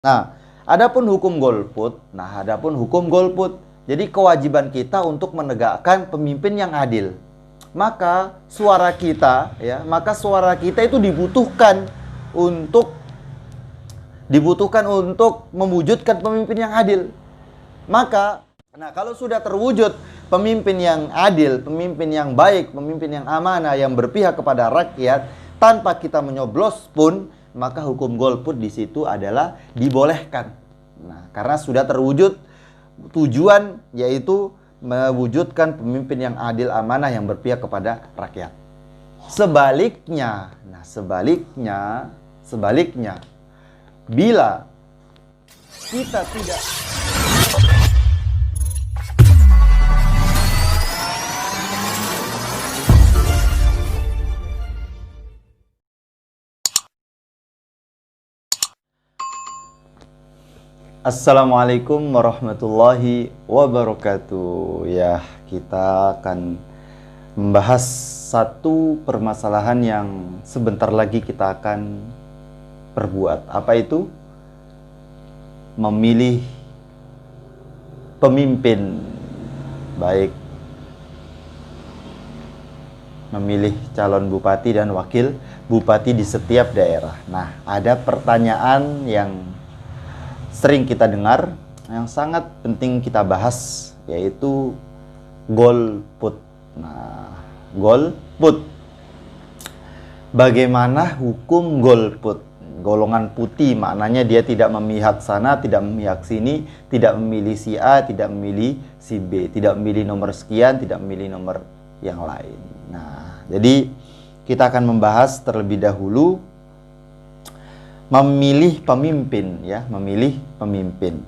Nah, adapun hukum golput. Jadi kewajiban kita untuk menegakkan pemimpin yang adil. Maka suara kita itu dibutuhkan untuk mewujudkan pemimpin yang adil. Maka, kalau sudah terwujud pemimpin yang adil, pemimpin yang baik, pemimpin yang amanah, yang berpihak kepada rakyat, tanpa kita menyoblos pun, maka hukum golput di situ adalah dibolehkan. Nah, karena sudah terwujud tujuan, yaitu mewujudkan pemimpin yang adil, amanah, yang berpihak kepada rakyat. Sebaliknya, bila kita tidak Assalamualaikum warahmatullahi wabarakatuh. Ya, kita akan membahas satu permasalahan yang sebentar lagi kita akan perbuat. Apa itu? Memilih pemimpin, baik memilih calon bupati dan wakil bupati di setiap daerah. Nah, ada pertanyaan yang sering kita dengar, yang sangat penting kita bahas, yaitu golput. Nah, golput. Bagaimana hukum golput? Golongan putih, maknanya dia tidak memihak sana, tidak memihak sini, tidak memilih si A, tidak memilih si B, tidak memilih nomor sekian, tidak memilih nomor yang lain. Nah, jadi kita akan membahas terlebih dahulu memilih pemimpin, ya, memilih pemimpin.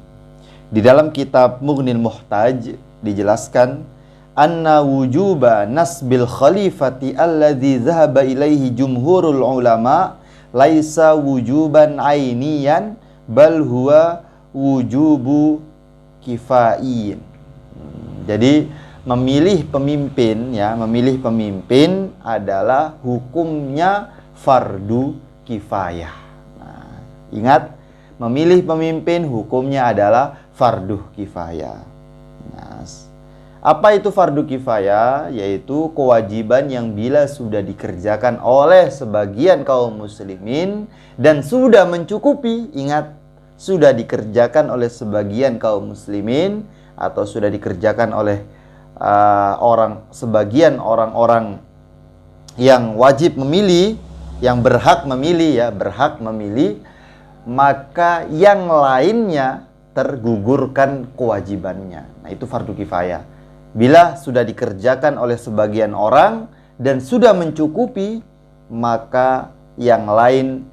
Di dalam kitab Mughnil Muhtaj dijelaskan, anna wujuba nasbil khalifati alladzi zahaba ilaihi jumhurul ulama laisa wujuban ainiyan bal huwa wujubu kifaiyin. Jadi memilih pemimpin, ya, memilih pemimpin adalah hukumnya fardu kifayah. Ingat, memilih pemimpin hukumnya adalah fardu kifayah. Nah, apa itu fardu kifayah? Yaitu kewajiban yang bila sudah dikerjakan oleh sebagian kaum muslimin dan sudah mencukupi. Ingat, sudah dikerjakan oleh sebagian kaum muslimin atau sudah dikerjakan oleh sebagian orang-orang yang wajib memilih, yang berhak memilih, ya, berhak memilih, maka yang lainnya tergugurkan kewajibannya. Nah, itu fardu kifayah. Bila sudah dikerjakan oleh sebagian orang dan sudah mencukupi, maka yang lain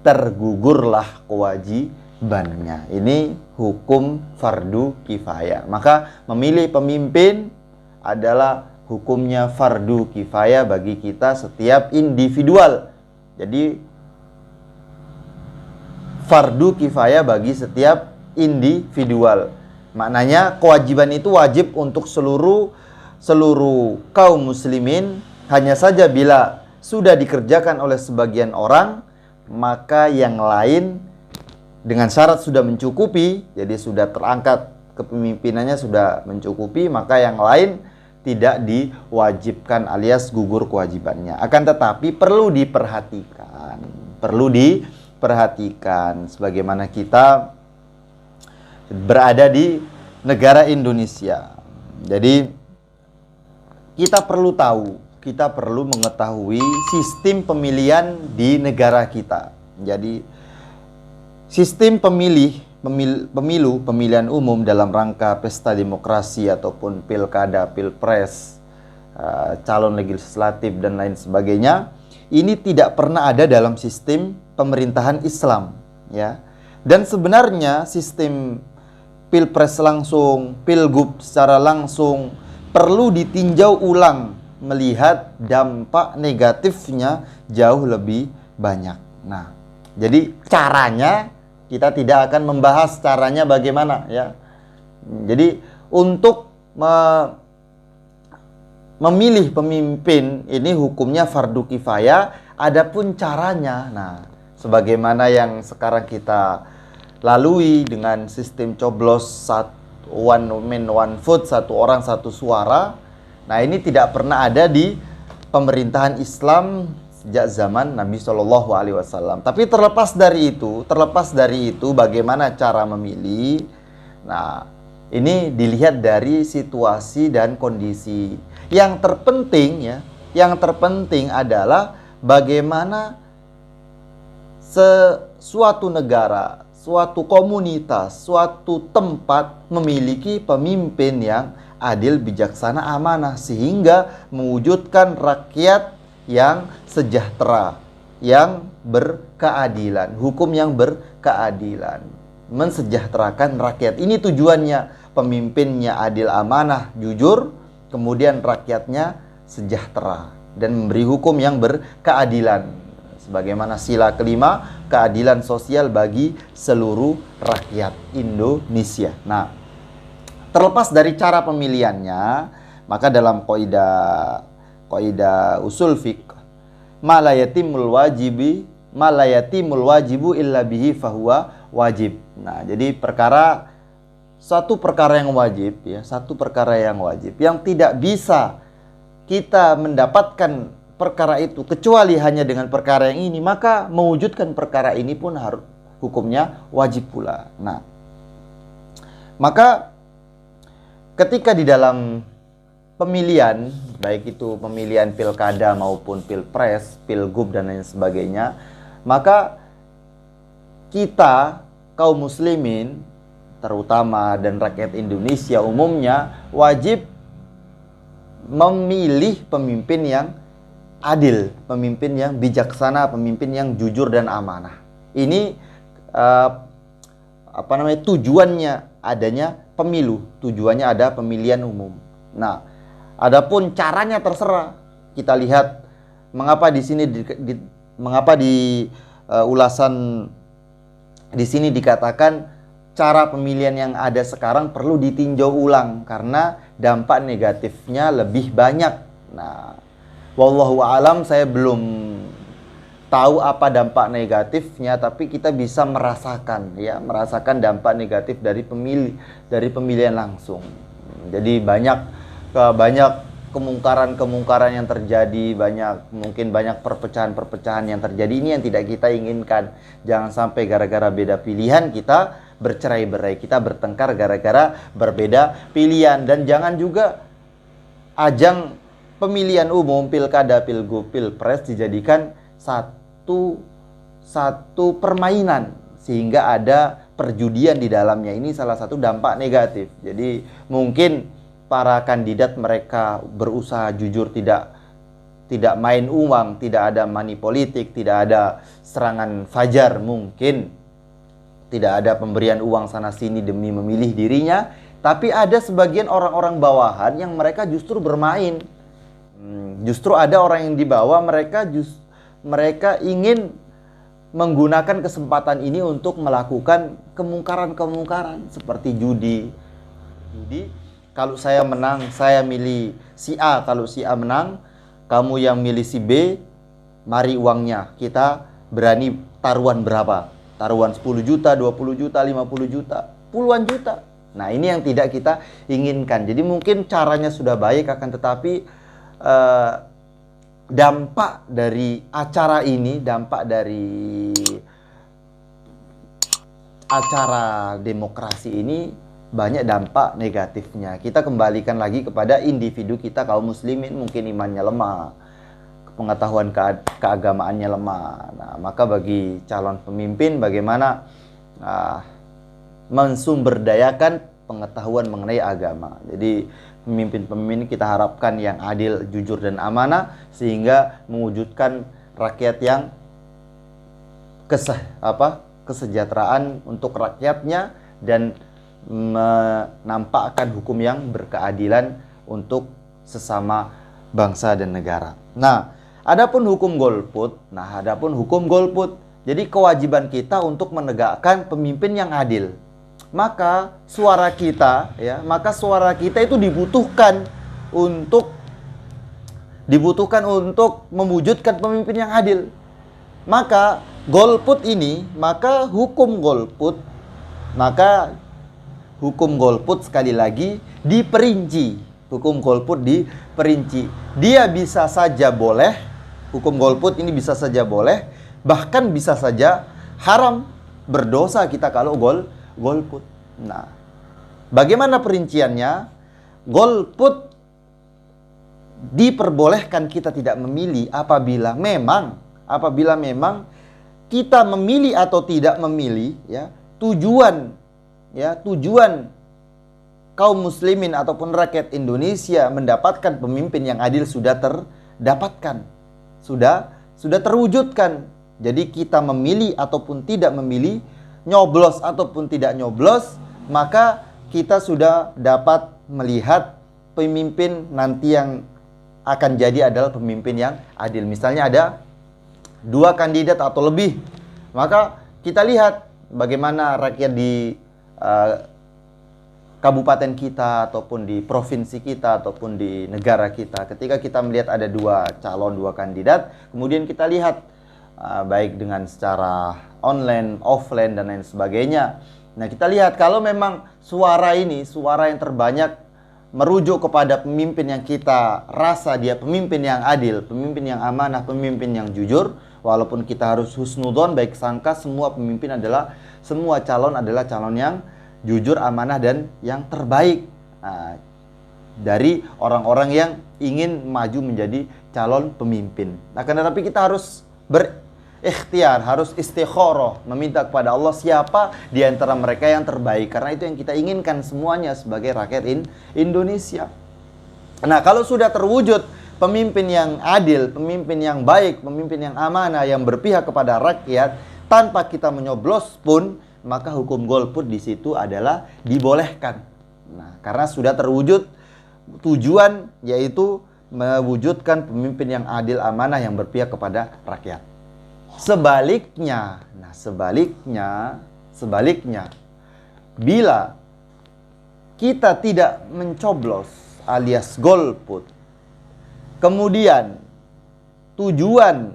tergugurlah kewajibannya. Ini hukum fardu kifayah. Maka memilih pemimpin adalah hukumnya fardu kifayah bagi kita setiap individual. Jadi fardu kifayah bagi setiap individual. Maknanya kewajiban itu wajib untuk seluruh kaum muslimin. Hanya saja bila sudah dikerjakan oleh sebagian orang, maka yang lain dengan syarat sudah mencukupi, jadi sudah terangkat kepemimpinannya sudah mencukupi, maka yang lain tidak diwajibkan alias gugur kewajibannya. Akan tetapi perlu diperhatikan sebagaimana kita berada di negara Indonesia. Jadi kita perlu mengetahui sistem pemilihan di negara kita. Jadi sistem pemilihan umum dalam rangka pesta demokrasi ataupun pilkada, pilpres, calon legislatif dan lain sebagainya, ini tidak pernah ada dalam sistem pemerintahan Islam, ya. Dan sebenarnya sistem pilpres langsung, pilgub secara langsung perlu ditinjau ulang, melihat dampak negatifnya jauh lebih banyak. Nah, jadi caranya kita tidak akan membahas caranya bagaimana, ya. Jadi untuk memilih pemimpin ini hukumnya fardu kifayah, adapun caranya, nah, sebagaimana yang sekarang kita lalui dengan sistem coblos one man one vote, satu orang satu suara. Nah, ini tidak pernah ada di pemerintahan Islam sejak zaman Nabi Shallallahu Alaihi Wasallam. Tapi terlepas dari itu, bagaimana cara memilih? Nah, ini dilihat dari situasi dan kondisi. Yang terpenting adalah bagaimana suatu negara, suatu komunitas, suatu tempat memiliki pemimpin yang adil, bijaksana, amanah, sehingga mewujudkan rakyat yang sejahtera, yang berkeadilan, hukum yang berkeadilan, mensejahterakan rakyat. Ini tujuannya, pemimpinnya adil, amanah, jujur, kemudian rakyatnya sejahtera dan memberi hukum yang berkeadilan. Sebagaimana sila kelima, keadilan sosial bagi seluruh rakyat Indonesia. Nah, terlepas dari cara pemilihannya, maka dalam kaidah usul fiqh, ma la yatimul wajibu illa bihi fahuwa wajib. Nah, jadi satu perkara yang wajib, yang tidak bisa kita mendapatkan perkara itu kecuali hanya dengan perkara yang ini, maka mewujudkan perkara ini pun harus hukumnya wajib pula. Nah, maka ketika di dalam pemilihan, baik itu pemilihan pilkada maupun pilpres, pilgub dan lain sebagainya, maka kita kaum muslimin terutama dan rakyat Indonesia umumnya wajib memilih pemimpin yang adil, pemimpin yang bijaksana, pemimpin yang jujur dan amanah. Ini tujuannya adanya pemilu, tujuannya ada pemilihan umum. Nah, adapun caranya terserah. Kita lihat mengapa di sini ulasan di sini dikatakan cara pemilihan yang ada sekarang perlu ditinjau ulang karena dampak negatifnya lebih banyak. Nah, wallahu a'lam, saya belum tahu apa dampak negatifnya, tapi kita bisa merasakan dampak negatif dari pemilihan langsung. Jadi banyak kemungkaran yang terjadi, mungkin banyak perpecahan yang terjadi. Ini yang tidak kita inginkan. Jangan sampai gara-gara beda pilihan kita bercerai-berai, kita bertengkar gara-gara berbeda pilihan. Dan jangan juga ajang pemilihan umum, pilkada, pilgub, pilpres dijadikan satu permainan sehingga ada perjudian di dalamnya. Ini salah satu dampak negatif. Jadi mungkin para kandidat mereka berusaha jujur, tidak main uang, tidak ada money politik, tidak ada serangan fajar, mungkin tidak ada pemberian uang sana sini demi memilih dirinya. Tapi ada sebagian orang-orang bawahan yang mereka justru bermain. Justru ada orang yang di bawah, mereka ingin menggunakan kesempatan ini untuk melakukan kemungkaran-kemungkaran seperti judi. Kalau saya menang, saya milih si A. Kalau si A menang, kamu yang milih si B, mari uangnya. Kita berani taruhan berapa? Taruhan 10 juta, 20 juta, 50 juta, puluhan juta. Nah, ini yang tidak kita inginkan. Jadi mungkin caranya sudah baik, akan tetapi dampak dari acara ini, dampak dari acara demokrasi ini banyak dampak negatifnya. Kita kembalikan lagi kepada individu kita kaum muslimin, mungkin imannya lemah, pengetahuan keagamaannya lemah. Nah, maka bagi calon pemimpin bagaimana mensumberdayakan pengetahuan mengenai agama. Jadi pemimpin-pemimpin kita harapkan yang adil, jujur dan amanah sehingga mewujudkan rakyat yang kesejahteraan untuk rakyatnya dan menampakkan hukum yang berkeadilan untuk sesama bangsa dan negara. Nah, adapun hukum golput. Jadi kewajiban kita untuk menegakkan pemimpin yang adil. Maka suara kita itu dibutuhkan untuk mewujudkan pemimpin yang adil. Maka hukum golput Maka hukum golput sekali lagi diperinci. Hukum golput diperinci. Dia bisa saja boleh, hukum golput ini bisa saja boleh, bahkan bisa saja haram, berdosa kita kalau golput. Nah, bagaimana perinciannya? Golput diperbolehkan kita tidak memilih apabila memang kita memilih atau tidak memilih, ya, tujuan kaum muslimin ataupun rakyat Indonesia mendapatkan pemimpin yang adil sudah terdapatkan, sudah terwujudkan. Jadi kita memilih ataupun tidak memilih, nyoblos ataupun tidak nyoblos, maka kita sudah dapat melihat pemimpin nanti yang akan jadi adalah pemimpin yang adil. Misalnya ada 2 kandidat atau lebih, maka kita lihat bagaimana rakyat di kabupaten kita ataupun di provinsi kita ataupun di negara kita. Ketika kita melihat ada 2 calon, 2 kandidat, kemudian kita lihat baik dengan secara online, offline dan lain sebagainya. Nah, kita lihat kalau memang suara yang terbanyak merujuk kepada pemimpin yang kita rasa dia pemimpin yang adil, pemimpin yang amanah, pemimpin yang jujur, walaupun kita harus husnudzon, baik sangka, semua calon adalah calon yang jujur, amanah dan yang terbaik dari orang-orang yang ingin maju menjadi calon pemimpin. Nah, tetapi kita harus berikhtiar, harus istikharah, meminta kepada Allah siapa di antara mereka yang terbaik, karena itu yang kita inginkan semuanya sebagai rakyat Indonesia. Nah, kalau sudah terwujud pemimpin yang adil, pemimpin yang baik, pemimpin yang amanah, yang berpihak kepada rakyat tanpa kita menyoblos pun, maka hukum golput di situ adalah dibolehkan. Nah, karena sudah terwujud tujuan, yaitu mewujudkan pemimpin yang adil, amanah, yang berpihak kepada rakyat. Sebaliknya, bila kita tidak mencoblos alias golput, kemudian tujuan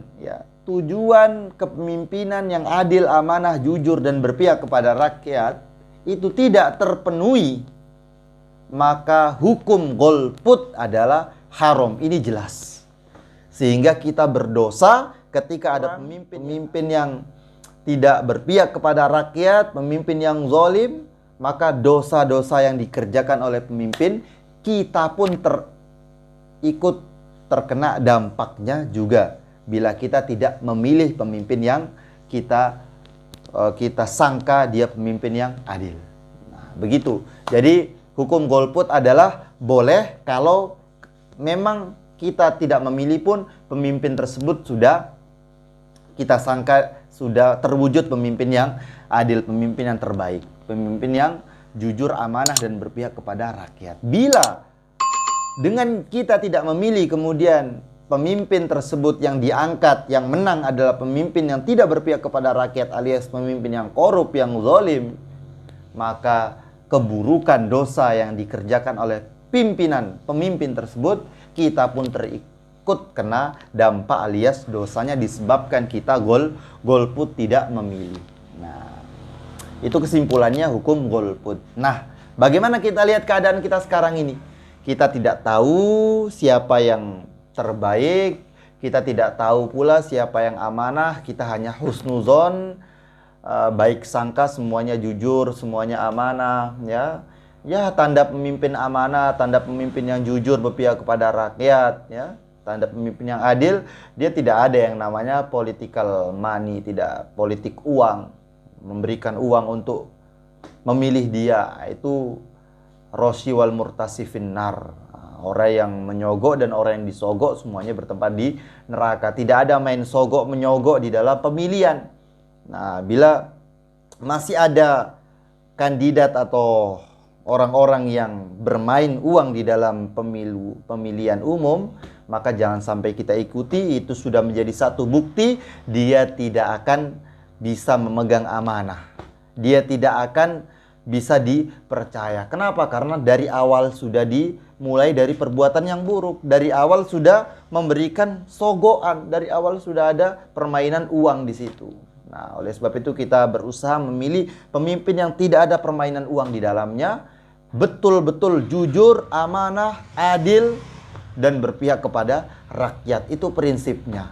kepemimpinan yang adil, amanah, jujur dan berpihak kepada rakyat itu tidak terpenuhi, maka hukum golput adalah haram. Ini jelas. Sehingga kita berdosa ketika ada pemimpin yang tidak berpihak kepada rakyat, pemimpin yang zalim, maka dosa-dosa yang dikerjakan oleh pemimpin, kita pun ikut terkena dampaknya juga bila kita tidak memilih pemimpin yang kita sangka dia pemimpin yang adil. Nah, begitu. Jadi hukum golput adalah boleh kalau memang kita tidak memilih pun pemimpin tersebut sudah kita sangka sudah terwujud pemimpin yang adil, pemimpin yang terbaik, pemimpin yang jujur, amanah dan berpihak kepada rakyat. Bila dengan kita tidak memilih kemudian pemimpin tersebut yang diangkat, yang menang adalah pemimpin yang tidak berpihak kepada rakyat alias pemimpin yang korup, yang zalim, maka keburukan dosa yang dikerjakan oleh pemimpin tersebut, kita pun ikut kena dampak alias dosanya disebabkan kita golput tidak memilih. Nah, itu kesimpulannya hukum golput. Nah, bagaimana kita lihat keadaan kita sekarang ini? Kita tidak tahu siapa yang terbaik, kita tidak tahu pula siapa yang amanah, kita hanya husnuzon, baik sangka semuanya jujur, semuanya amanah, ya. Ya, tanda pemimpin amanah, tanda pemimpin yang jujur berpihak kepada rakyat, ya. Tanda pemimpin yang adil, dia tidak ada yang namanya political money, tidak politik uang, memberikan uang untuk memilih dia. Itu roshi wal murtasifin nar. Orang yang menyogok dan orang yang disogok semuanya bertempat di neraka. Tidak ada main sogok menyogok di dalam pemilihan. Nah, bila masih ada kandidat atau orang-orang yang bermain uang di dalam pemilihan umum, maka jangan sampai kita ikuti. Itu sudah menjadi satu bukti dia tidak akan bisa memegang amanah, dia tidak akan bisa dipercaya. Kenapa? Karena dari awal sudah dimulai dari perbuatan yang buruk, dari awal sudah memberikan sogokan, dari awal sudah ada permainan uang di situ. Nah, oleh sebab itu kita berusaha memilih pemimpin yang tidak ada permainan uang di dalamnya, betul-betul jujur, amanah, adil, dan berpihak kepada rakyat. Itu prinsipnya.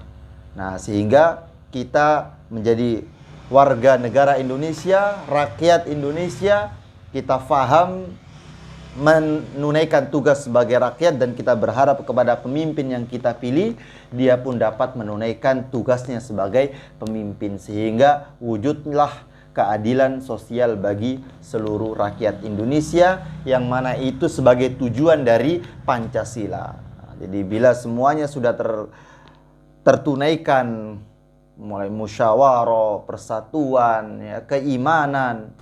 Nah, sehingga kita menjadi warga negara Indonesia, rakyat Indonesia, kita faham menunaikan tugas sebagai rakyat, dan kita berharap kepada pemimpin yang kita pilih, dia pun dapat menunaikan tugasnya sebagai pemimpin, sehingga wujudlah keadilan sosial bagi seluruh rakyat Indonesia, yang mana itu sebagai tujuan dari Pancasila. Jadi bila semuanya sudah tertunaikan, mulai musyawarah, persatuan, ya, keimanan,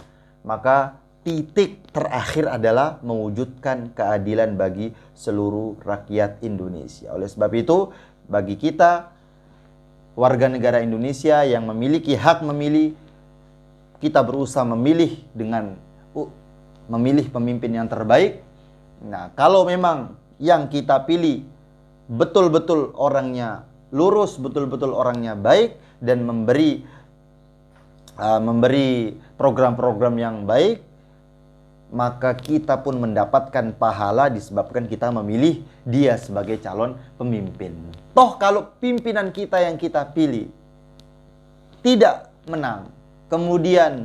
maka titik terakhir adalah mewujudkan keadilan bagi seluruh rakyat Indonesia. Oleh sebab itu, bagi kita warga negara Indonesia yang memiliki hak memilih, kita berusaha memilih dengan memilih pemimpin yang terbaik. Nah, kalau memang yang kita pilih betul-betul orangnya lurus, betul-betul orangnya baik, dan memberi program-program yang baik, maka kita pun mendapatkan pahala disebabkan kita memilih dia sebagai calon pemimpin. Toh kalau pimpinan kita yang kita pilih tidak menang, kemudian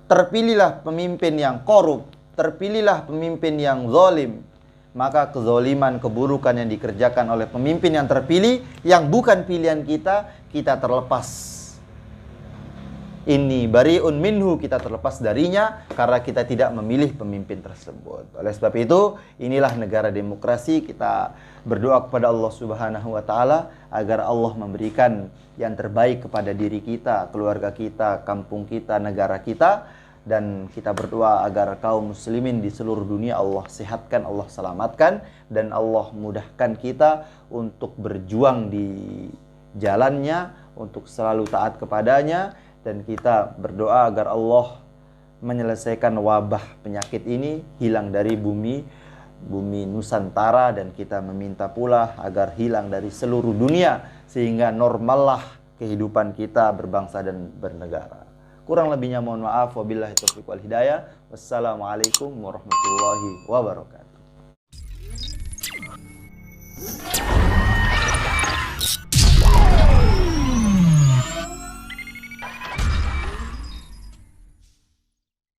terpilihlah pemimpin yang korup, terpilihlah pemimpin yang zalim, maka kezaliman, keburukan yang dikerjakan oleh pemimpin yang terpilih, yang bukan pilihan kita, kita terlepas. Inni bari'un minhu, kita terlepas darinya karena kita tidak memilih pemimpin tersebut. Oleh sebab itu, inilah negara demokrasi. Kita berdoa kepada Allah Subhanahu wa taala agar Allah memberikan yang terbaik kepada diri kita, keluarga kita, kampung kita, negara kita, dan kita berdoa agar kaum muslimin di seluruh dunia Allah sehatkan, Allah selamatkan, dan Allah mudahkan kita untuk berjuang di jalannya, untuk selalu taat kepadanya. Dan kita berdoa agar Allah menyelesaikan wabah penyakit ini, hilang dari bumi Nusantara, dan kita meminta pula agar hilang dari seluruh dunia, sehingga normallah kehidupan kita berbangsa dan bernegara. Kurang lebihnya mohon maaf. Wabillahi taufiq wal hidayah. Wassalamualaikum warahmatullahi wabarakatuh.